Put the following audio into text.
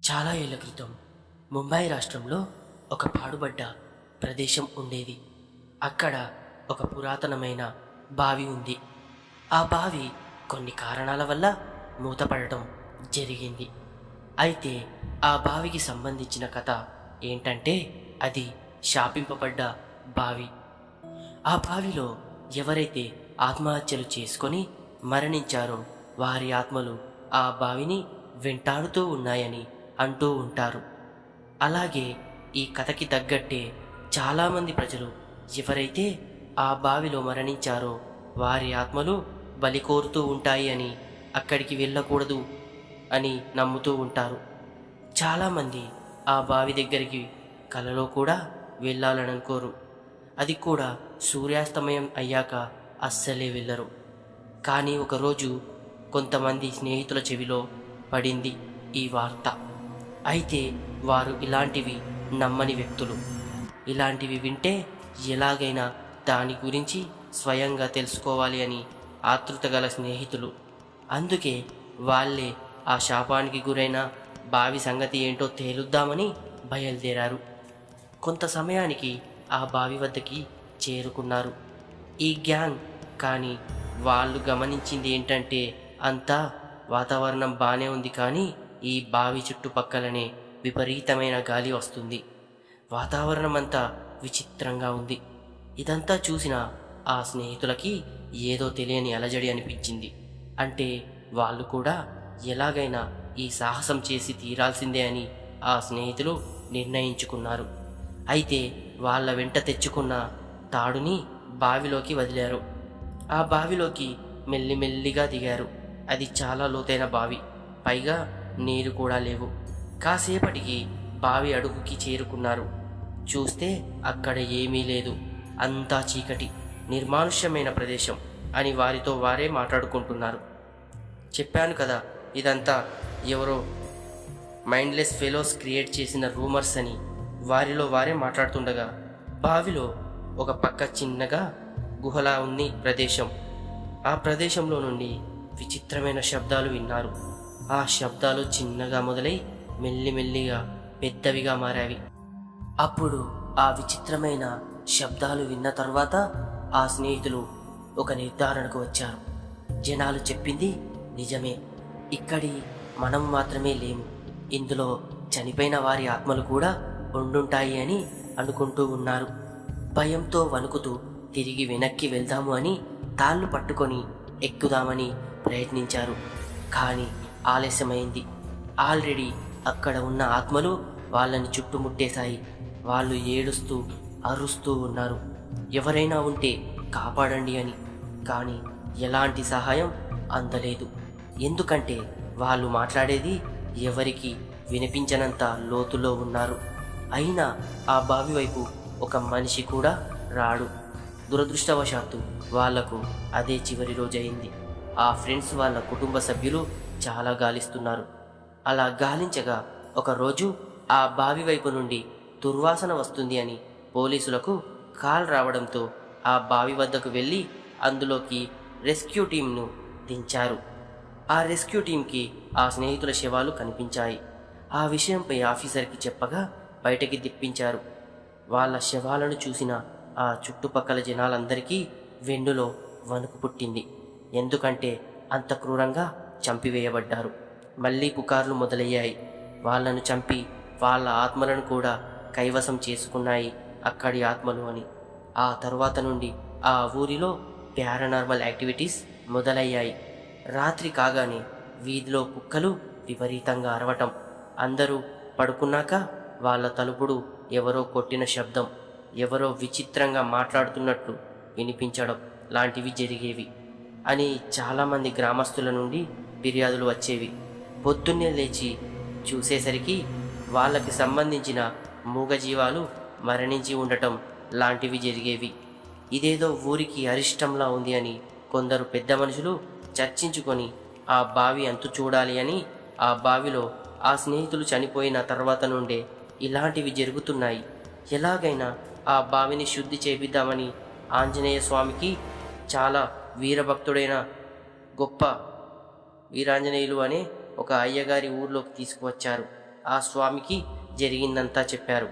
చాలా ఏళ్ల క్రితం ముంబై రాష్ట్రంలో ఒక పాడుబడ్డ ప్రదేశం ఉండేది. అక్కడ ఒక పురాతనమైన బావి ఉంది. ఆ బావి కొన్ని కారణాల వల్ల మూతపడటం జరిగింది. అయితే ఆ బావికి సంబంధించిన కథ ఏంటంటే అది శాపింపబడ్డ బావి. ఆ బావిలో ఎవరైతే ఆత్మహత్యలు చేసుకొని మరణించారో వారి ఆత్మలు ఆ బావిని వెంటాడుతూ ఉన్నాయని అంటూ ఉంటారు. అలాగే ఈ కథకి తగ్గట్టే చాలామంది ప్రజలు ఎవరైతే ఆ బావిలో మరణించారో వారి ఆత్మలు బలి కోరుతూ ఉంటాయి అని, అక్కడికి వెళ్ళకూడదు అని నమ్ముతూ ఉంటారు. చాలామంది ఆ బావి దగ్గరికి కలలో కూడా వెళ్ళాలని అనుకోరు. అది కూడా సూర్యాస్తమయం అయ్యాక అస్సలే వెళ్ళరు. కానీ ఒకరోజు కొంతమంది స్నేహితుల చెవిలో పడింది ఈ వార్త. అయితే వారు ఇలాంటివి నమ్మని వ్యక్తులు. ఇలాంటివి వింటే ఎలాగైనా దాని గురించి స్వయంగా తెలుసుకోవాలి అని ఆతృత గల స్నేహితులు. అందుకే వాళ్ళే ఆ శాపానికి గురైన బావి సంగతి ఏంటో తేలుద్దామని బయలుదేరారు. కొంత సమయానికి ఆ బావి వద్దకి చేరుకున్నారు ఈ గ్యాంగ్. కానీ వాళ్ళు గమనించింది ఏంటంటే అంతా వాతావరణం బాగానే ఉంది, కానీ ఈ బావి చుట్టుపక్కలనే విపరీతమైన గాలి వస్తుంది. వాతావరణం అంతా విచిత్రంగా ఉంది. ఇదంతా చూసిన ఆ స్నేహితులకి ఏదో తెలియని అలజడి అనిపించింది. అంటే వాళ్ళు కూడా ఎలాగైనా ఈ సాహసం చేసి తీరాల్సిందే అని ఆ స్నేహితులు నిర్ణయించుకున్నారు. అయితే వాళ్ళ వెంట తెచ్చుకున్న తాడుని బావిలోకి వదిలారు. ఆ బావిలోకి మెల్లిమెల్లిగా దిగారు. అది చాలా లోతైన బావి, పైగా నీరు కూడా లేవు. కాసేపటికి బావి అడుగుకి చేరుకున్నారు. చూస్తే అక్కడ ఏమీ లేదు. అంతా చీకటి, నిర్మానుష్యమైన ప్రదేశం అని వారితో వారే మాట్లాడుకుంటున్నారు. చెప్పాను కదా, ఇదంతా ఎవరో మైండ్లెస్ ఫెలోస్ క్రియేట్ చేసిన రూమర్స్ అని వారిలో వారే మాట్లాడుతుండగా బావిలో ఒక పక్క చిన్నగా గుహలా ఉంది ప్రదేశం. ఆ ప్రదేశంలో నుండి విచిత్రమైన శబ్దాలు విన్నారు. ఆ శబ్దాలు చిన్నగా మొదలై మెల్లిమెల్లిగా పెద్దవిగా మారావి. అప్పుడు ఆ విచిత్రమైన శబ్దాలు విన్న తర్వాత ఆ స్నేహితులు ఒక నిర్ధారణకు వచ్చారు. జనాలు చెప్పింది నిజమే, ఇక్కడి మనం మాత్రమే లేము, ఇందులో చనిపోయిన వారి ఆత్మలు కూడా ఉండుంటాయి అని అనుకుంటూ ఉన్నారు. భయంతో వణుకుతూ తిరిగి వెనక్కి వెళ్దాము అని తాళ్ళు పట్టుకొని ఎక్కుదామని ప్రయత్నించారు. కానీ ఆలస్యమైంది. ఆల్రెడీ అక్కడ ఉన్న ఆత్మలు వాళ్ళని చుట్టుముట్టేశాయి. వాళ్ళు ఏడుస్తూ అరుస్తూ ఉన్నారు, ఎవరైనా ఉంటే కాపాడండి అని. కానీ ఎలాంటి సహాయం అందలేదు. ఎందుకంటే వాళ్ళు మాట్లాడేది ఎవరికి వినిపించనంత లోతులో ఉన్నారు. అయినా ఆ బావి వైపు ఒక మనిషి కూడా రాడు. దురదృష్టవశాత్తు వాళ్లకు అదే చివరి రోజయింది. ఆ ఫ్రెండ్స్ వాళ్ళ కుటుంబ సభ్యులు చాలా గాలిస్తున్నారు. అలా గాలించగా ఒకరోజు ఆ బావి వైపు నుండి దుర్వాసన వస్తుంది అని పోలీసులకు కాల్ రావడంతో ఆ బావి వద్దకు వెళ్ళి అందులోకి రెస్క్యూ టీంను దించారు. ఆ రెస్క్యూ టీంకి ఆ స్నేహితుల శవాలు కనిపించాయి. ఆ విషయంపై ఆఫీసర్కి చెప్పగా బయటకి తిప్పించారు. వాళ్ళ శవాలను చూసిన ఆ చుట్టుపక్కల జనాలందరికీ వెన్నులో వణుకు పుట్టింది. ఎందుకంటే అంత క్రూరంగా చంపివేయబడ్డారు. మళ్ళీ పుకార్లు మొదలయ్యాయి. వాళ్లను చంపి వాళ్ళ ఆత్మలను కూడా కైవసం చేసుకున్నాయి అక్కడి ఆత్మలు అని. ఆ తరువాత నుండి ఆ ఊరిలో పారానార్మల్ యాక్టివిటీస్ మొదలయ్యాయి. రాత్రి కాగానే వీధిలో కుక్కలు విపరీతంగా అరవటం, అందరూ పడుకున్నాక వాళ్ళ తలుపుడు ఎవరో కొట్టిన శబ్దం, ఎవరో విచిత్రంగా మాట్లాడుతున్నట్లు వినిపించడం లాంటివి జరిగేవి అని చాలామంది గ్రామస్తుల నుండి ఫిర్యాదులు వచ్చేవి. పొద్దున్నే లేచి చూసేసరికి వాళ్ళకి సంబంధించిన మూగజీవాలు మరణించి ఉండటం లాంటివి జరిగేవి. ఇదేదో ఊరికి అరిష్టంలా ఉంది అని కొందరు పెద్ద మనుషులు చర్చించుకొని ఆ బావి అంతు చూడాలి అని ఆ బావిలో ఆ స్నేహితులు చనిపోయిన తర్వాత నుండే ఇలాంటివి జరుగుతున్నాయి, ఎలాగైనా ఆ బావిని శుద్ధి చేపిద్దామని ఆంజనేయ స్వామికి చాలా వీరభక్తుడైన గొప్ప వీరాంజనేయులు అనే ఒక అయ్యగారి ఊర్లోకి తీసుకువచ్చారు. ఆ స్వామికి జరిగిందంతా చెప్పారు.